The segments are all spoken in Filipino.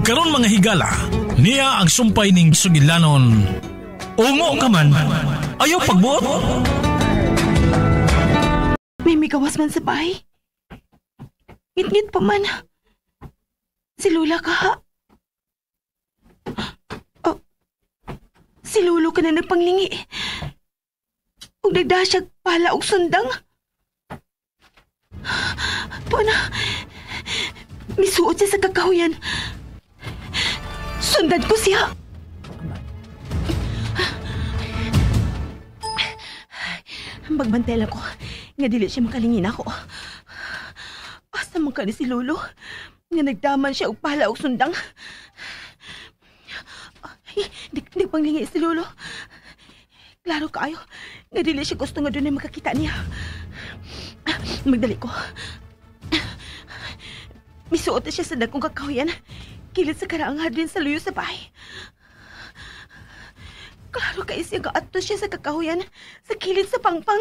karon mga higala, niya ang sumpay ning sugilanon. Ungo ka man, ayaw pagbuot. May migawas man sa bahay. Ngit-ngit pa man. Si Lola ka ha? Oh, si Lolo ka na nagpanglingi. Kung nagdasyag pala og sundang. Tuwa na. Misuot siya sa kakahuyan. Sundan ko siya. Magbantay lang ko. Nga dili siya makalingin ako. Asa man ka ni si Lolo. Nga nagdaman siya og pala og sundang. Ay, di panglingi si Lolo. Klaro kaayo. Nga dili siya gusto nga doon ay makakita niya. Magdali ko. Misuot na siya sa dagkong kakahuyan. Kilid sa karaang hardin sa luyo sa bahay. Klaro kayo siya gaato siya sa kakahuyan. Sa kilid sa pangpang.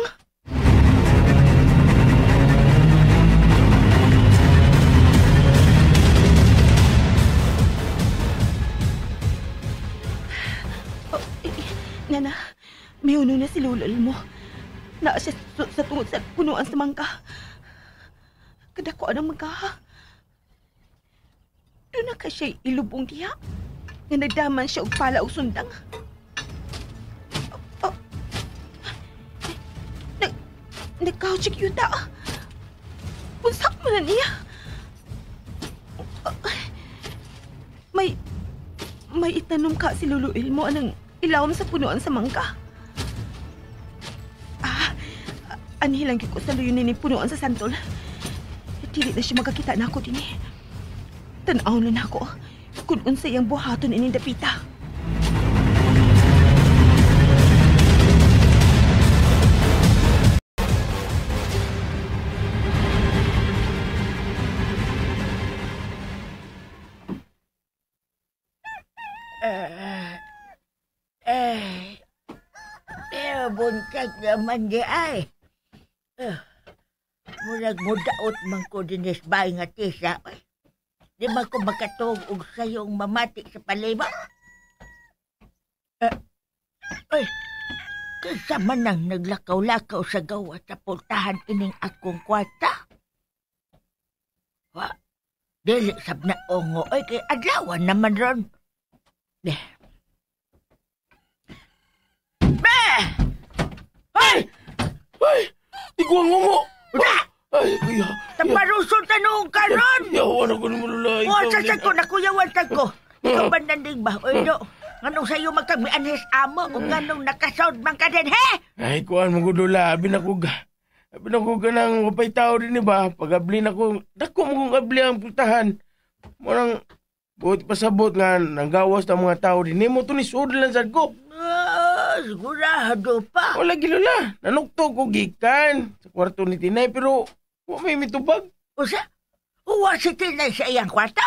Nana, may uno na si Lolo mo. Naa siya sa tungod sa punuan sa mangka. Kadako ang magkaha. Doon na ka siya ilubong diya. Nga nagdaman siya og pala o sundang. Nagkautsik yuta. Punsak mo na niya. May itanong ka si Lolo Ilmo anang ilawom sa punuan sa mangka. Anihilang ko sa luyo ni punuan sa santol. Dili na siya magkakita na ako din eh. Tanaw na ako kung unsay ang buhaton ini dapita. Buntag naman di ay. Murag mudaot man ko din isbay nga tisa. Di ba ko makatog og sayong mamati sa palibak? Ay, kaysa man nang naglakaw-lakaw sa gawa sa pultahan ining akong kwarta. Wa, dili sab na ongo. Ay, kay adlawan naman ron. Be! Ay! Ay! Di ko ang ungo! Ay, kuya. Taparusol tanong ka ron! Yawan ako ni Mululay. O, sasad ko, nakuyawan tag ko. Ikaw ba nanding ba? O, no. Anong sa'yo magkagmianhes amo kung anong nakasound man ka din, he? Ay, kuhan mo gudula. Abinakuga ng wapay tao rin, ba? Pag-ablin ako, dako mo kong abli ang pultahan. Marang, buhat pasabot nga, nanggawas ng mga tao rin. Mo ito ni Sud lang sad ko. Sigurado pa. Wala gilala. Nanukto ko gikan sa kwarto ni Tinay, pero wala may mitubag. O sa, uwa si Tinay sa iyang kwarto?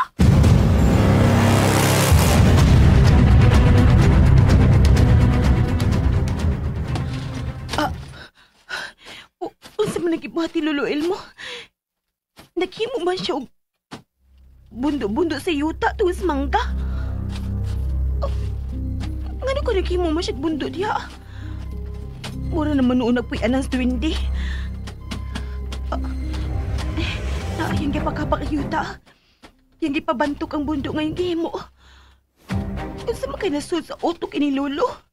Unsa man nagibuhati Lolo Elmo? Naghimo man siya og bundo-bundo sa yuta tuwis mangga. Ngano ko naghimo man siya bundo diya? Mura naman noon nagpuy-anan sa duwindi. Yung gipakapak yuta. Yung gipabantok ang bundo ngayong gihimo. Unsa man kay nasud sa utok ini Lolo?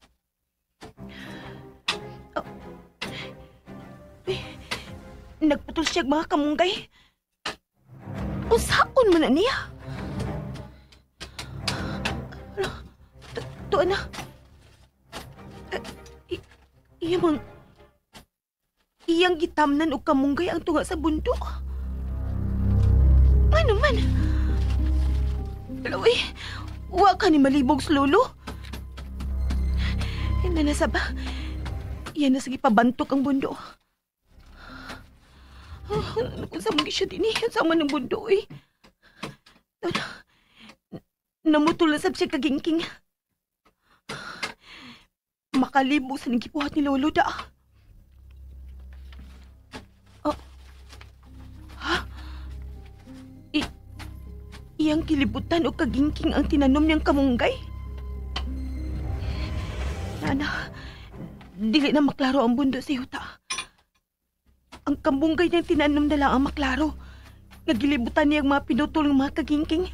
Nagputol siya mga kamunggay. Usaon mo na niya. Tuan na. Iyang gitamnan o kamunggay ang tunga sa bundok. Ano man? Uy, wa ka ni malibog sa Lolo. Hindi na saba. Iyan na sige pabantok ang bundok. Kung saan mo siya din eh. Saan man ang bundo eh. Namutol na sab siya kagingking. Makalibog sa nagibuhat ni Lolo da. Oh. Ha? iyang kilibutan o kagingking ang tinanom niyang kamunggay? Nana, dili na maklaro ang bundo sa yuta. Ang kamunggay niyang tinanom na lang ang maklaro. Nagilibutan niyang mga pinutol ng mga kagingking.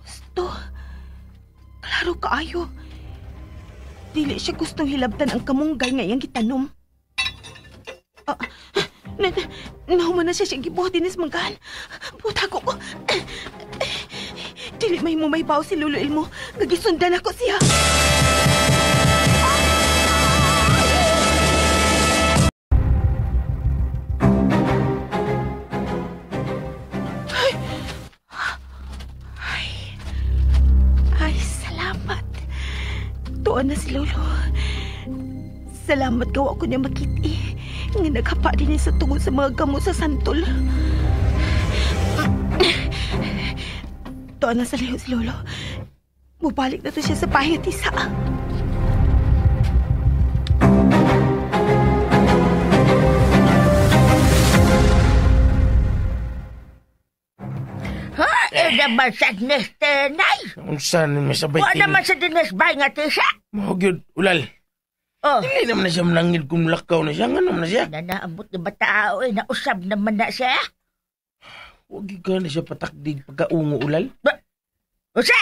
Gusto. Klaro kaayo. Dili siya gustong hilabtan ang kamunggay nga iyang gitanom. Nahuman na siya siyang gibuhat dinis manggahan. Puta ko. Dili may mo may baw si Lolo Ilmo. Gagisundan ako siya. Ay, salamat. Tuon na si Lolo. Salamat gawa ko niya makiti. Nga naghapa din sa tungod sa mga gamot sa santol. Tuon na sa liho si Lolo. Mubalik na to siya sa pahit isa. Naman sa dines, Nay. Unsa ni masabay Wa naman sa dines bay nga tisa. Mahugyod, ulal. Oh. Dili naman na siya malangid kung lakaw na siya. Nga naman na siya. Nanaambot ni batao nausab naman na siya. Huwag ka na siya patakdig pagkaungo, ulal. Usa!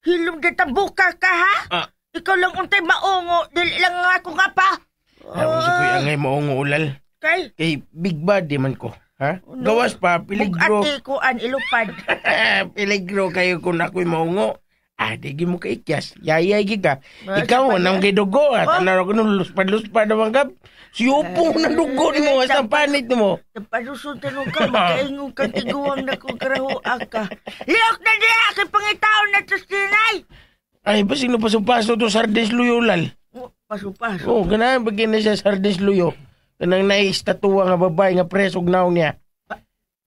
Hilom din buka ka, ha? Ikaw lang untay maungo. Dili lang ako nga pa. Ako sa kuya ngay maungo, ulal. Kay big body man ko. Ha? No. Gawas pa, peligro. Bugati ko an ilupad. Peligro kayo kung ako'y maungo. Di mo ka ikyas. Yayay ka. Ikaw, anong kay dugo. Tanaro ko nung luspad-luspad naman ka. Siyupo ng dugo ni mo. Asang panit mo. Napalusuntan mo ka. Makaingong ka tiguang na kong karaho ka. Liok na diya! Kay pangitaw na ito sinay! Ay, ba sino paso-paso to sardes luyo, lal? Paso-paso. Ganahan bagay na siya sardes luyo. Kanang naistatwa nga babae nga presog naong niya.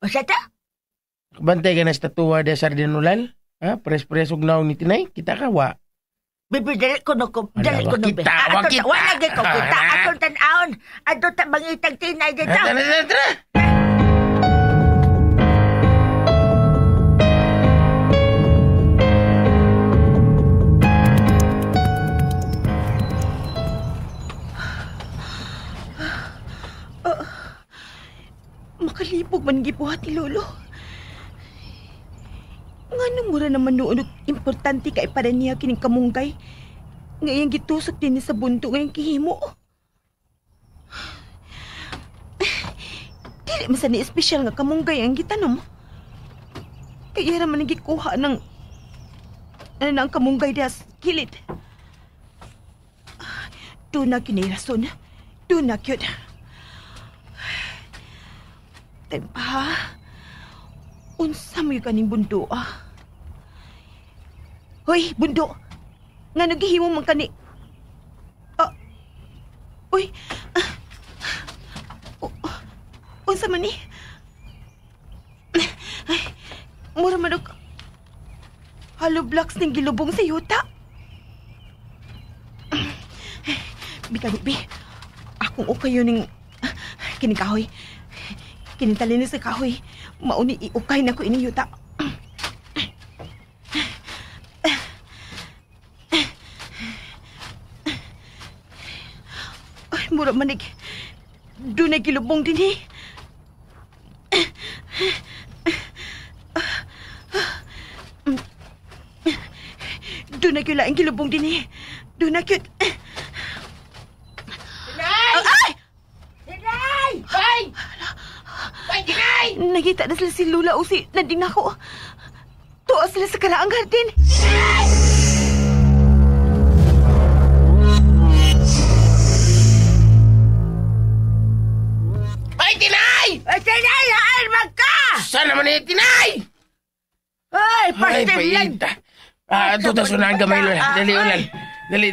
Masa ta? Bantay ka na statwa de sardinulal? Ha? Presog naong ni Tinay? Kita ka, wa? Bibi, dali ko no ko. Dali ko no. Kita. Wala ko kita. Akong tanaon. Ado ta bangitang Tinay dito. Tara. Makalipog man gibuhat ni Lolo. Nga mura naman noon importante kay para niya kining kamunggay. Ngayang gitusok din sa bunto ngayang kihimo. Dili man sa ni espesyal nga kamunggay ang gitanom. Kaya raman ang gikuha ng ang kamunggay das kilid. Doon na kinirason. Doon na kyod. Tempa, unsa mo yung kaning bundo, Hoy, bundo! Nga nagihimo man kani... Uy! Unsa man ni? Mura man og... Hollow blocks ning gilubong sa yuta. Bi. Akong ukayo ning... Kinikahoy. Kinintalinis sa kahoy. Mauni iukay na ko ining yuta. Ay, mura manig. Doon ay kilubong din eh. Doon ay kilaing kilubong din eh. Doon ay cute. Nakita na sila si Lula o si Nadine ako. Tuwa sila sa karaang garden. Ay, Tinay! Ay, Tinay! Haan magka! Saan naman eh, Tinay? Ay, pastil yan! Ito ta sunan gamay, Lula. Dali, ulal. Dali.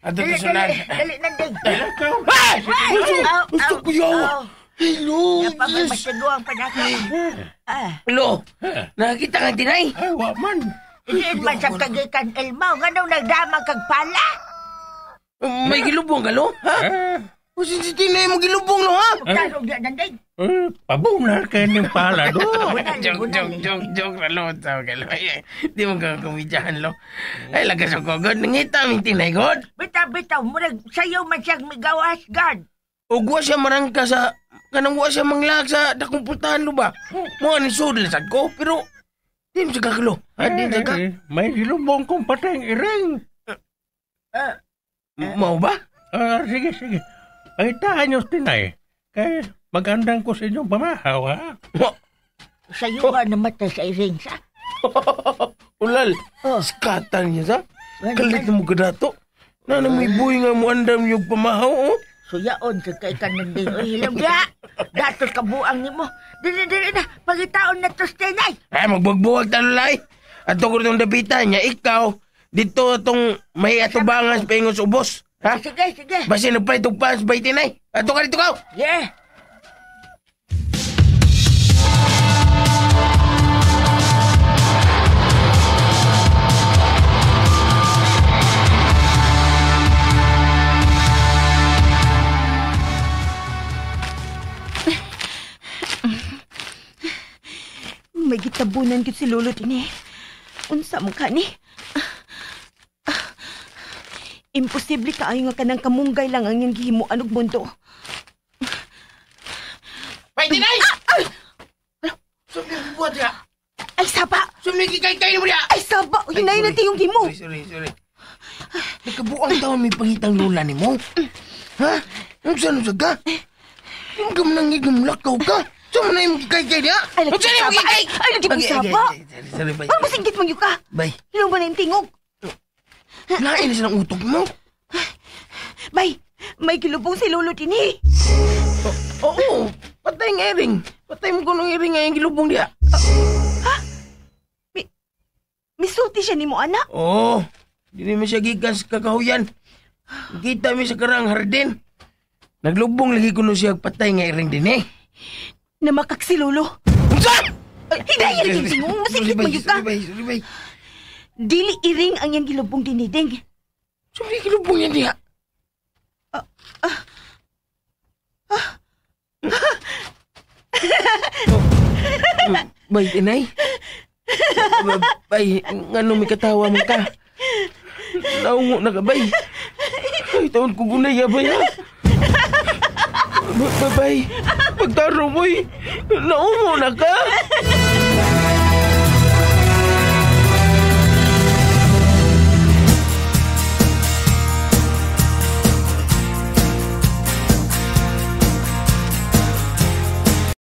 Ito ta sunan. Dali, nanding. Ay! Gusto ko yaw! Hello! Napamay masyadong panaka. Hello! Nakakita ka, Tinay? Ay, wa man. Hindi man sa kagikan Elmaw. Nga nung nagdamang kag pala. May gilubong ka, lo? Ha? O si Tinay mo gilubong no ha? Tarong yan nanday. Pabunar kayo ng pala do. Joke na lo. Di mo ka kumidyahan lo. Ay lagas ako god. Nangita mi Tinay god. Bitaw, murag sayo man siyang migawas, God. O guwa siya marangka sa... Kanang guwa siya manglag sa dakong pultahan lo ba? Mga ni sudal sad ko. Pero... Di mo siya kakalo. Di mo siya ka... May gilubong kong patayng iring. Mau ba? Sige. Pagitahan niyo, Tinay. Kaya magandang ko sa inyong pamahaw, ha? Sayo nga namatay sa iring sa. Ulal. Oh. Skatan niya sa. Kalit na mo ka dato. May buhay nga mo andam yung pamahaw, oh. Suyaon sa kay kanan din. Uy, hilam dia. Dato kabuang ni mo. Dili na. Pagitaon na to, Tinay. Ay, magbagbuwag talulay. At ko itong dapitan niya, ikaw, dito itong may atubangas pa ingon sa ubos. Ha? Sige. Basi nagpay itong pants ba Tinay? Ato ka dito ka. Yeah. May gitabunan gid si Lolo din eh. Unsa man ka ni? Imposible kaayo nga kanang kamunggay lang ang iyang gihimuan og mundo. Bay Tinay! Sumigi buhat ya. Ay saba! Sumigi kay mo ya. Ay saba! Hinay na tiyong gimo. Sorry. Nagkabuang taon may pangitang lola ni mo. Ha? Ang saan ka? Yung gamnang lakaw ka. Saan mo na yung kay niya? Ay lagi saba! Ay lagi mo saba! Sorry, bay. Ano masinggit mo ka? Bay. Ilaw ba na yung tingog? Lain na siya ng utok mo. Bay! May kilubong si Lolo din eh. Oo. Patay ng ering. Patay mo ko ng ering nga yung gilubong niya. Ha? Misulti siya ni mo, anak? Oo. Hindi naman siya gikan sa kakahuyan. Kita mi sa karang hardin. Naglubong lagi ko no siya patay nga ering din eh. Namakak si Lolo. Saan? Hinay lagi tingog. Masinggit mo ka? Sorry, bay. Dili iring ang iyang gilubong diniding. Sorry, gilubong yan niya. Bay, Tinay. Bay, ngano may katawa mo ka? Naungo na ka, bay. Ay, taon ko gunay, bay, ha? Bay, pagtaro mo, naungo na ka?